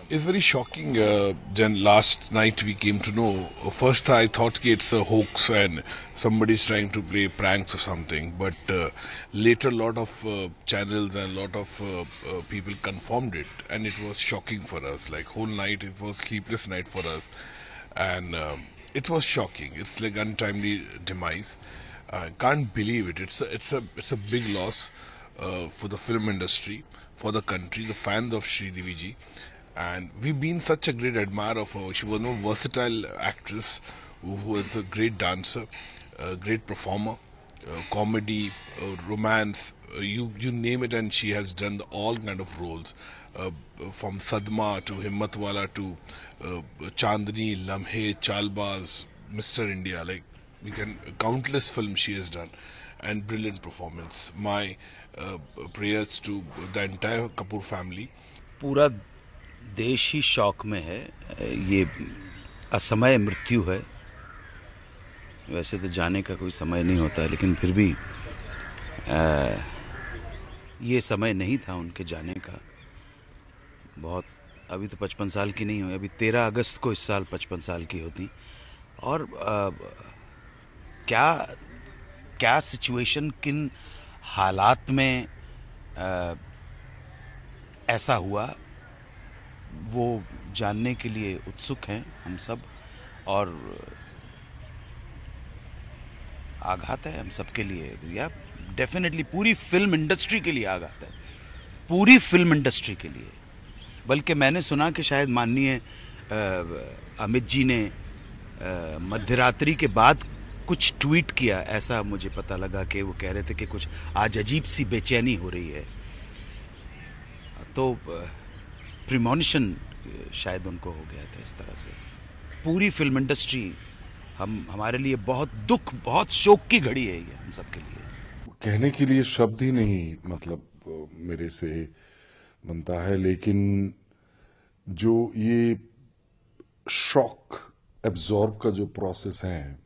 It's very shocking. Then last night we came to know. First, I thought it's a hoax and somebody's trying to play pranks or something. But later, a lot of channels and a lot of people confirmed it, and it was shocking for us. Like whole night, it was sleepless night for us, and it was shocking. It's like untimely demise. I can't believe it. It's a big loss for the film industry, for the country, the fans of Sri Devi ji, and we've been such a great admirer of her. She was a versatile actress who was a great dancer, a great performer, comedy, romance, you name it, and she has done all kind of roles, uh, from Sadma to Himmatwala to Chandni, Lamhe, Chalbaz, Mr. India. Like we can countless films she has done, and brilliant performance. My prayers to the entire Kapoor family. पूरा देश ही शौक में है। ये असमय मृत्यु है। वैसे तो जाने का कोई समय नहीं होता है, लेकिन फिर भी ये समय नहीं था उनके जाने का। बहुत अभी तो 55 साल की नहीं हुई, अभी 13 अगस्त को इस साल 55 साल की होती। और क्या क्या सिचुएशन, किन हालात में ऐसा हुआ, वो जानने के लिए उत्सुक हैं हम सब। और आघात है हम सब के लिए, या डेफिनेटली पूरी फिल्म इंडस्ट्री के लिए आघात है, पूरी फिल्म इंडस्ट्री के लिए। बल्कि मैंने सुना कि शायद माननीय अमित जी ने मध्यरात्रि के बाद कुछ ट्वीट किया, ऐसा मुझे पता लगा कि वो कह रहे थे कि कुछ आज अजीब सी बेचैनी हो रही है। तो प्रीमोनिशन शायद उनको हो गया था इस तरह से। पूरी फिल्म इंडस्ट्री, हमारे लिए बहुत दुख, बहुत शोक की घड़ी है ये हम सब के लिए। कहने के लिए शब्द ही नहीं मेरे से बनता है, लेकिन जो ये शॉक एब्जॉर्ब का जो प्रोसेस है,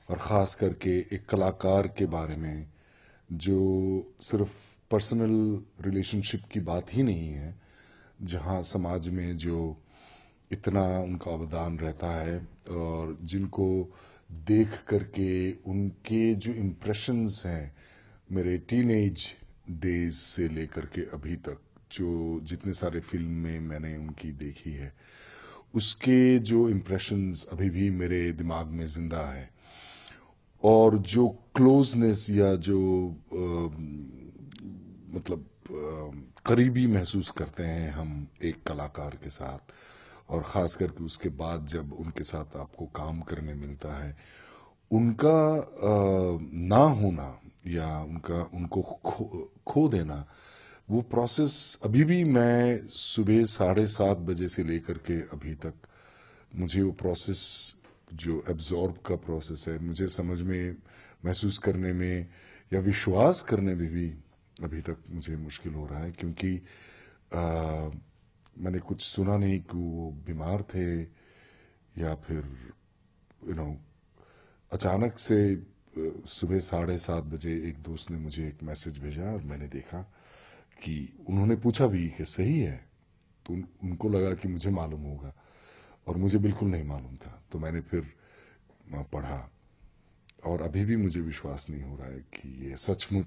और ख़ास करके एक कलाकार के बारे में जो सिर्फ पर्सनल रिलेशनशिप की बात ही नहीं है, जहाँ समाज में जो इतना उनका अवदान रहता है, और जिनको देख करके उनके जो इम्प्रेशंस हैं मेरे टीनेज डेज से लेकर के अभी तक, जो जितने सारे फिल्म में मैंने उनकी देखी है, उसके जो इम्प्रेशंस अभी भी मेरे दिमाग में जिंदा है। और जो क्लोजनेस या जो करीबी महसूस करते हैं हम एक कलाकार के साथ, और ख़ास करके उसके बाद जब उनके साथ आपको काम करने मिलता है, उनका ना होना या उनको खो देना, वो प्रोसेस अभी भी मैं सुबह 7:30 बजे से लेकर के अभी तक, मुझे वो प्रोसेस जो एब्जॉर्ब का प्रोसेस है, मुझे समझ में, महसूस करने में या विश्वास करने में भी अभी तक मुझे मुश्किल हो रहा है। क्योंकि मैंने कुछ सुना नहीं कि वो बीमार थे, या फिर अचानक से सुबह 7:30 बजे एक दोस्त ने मुझे एक मैसेज भेजा, और मैंने देखा कि उन्होंने पूछा भी कि सही है। तो उनको लगा कि मुझे मालूम होगा, और मुझे बिल्कुल नहीं मालूम था। तो मैंने फिर पढ़ा, और अभी भी मुझे विश्वास नहीं हो रहा है कि ये सचमुच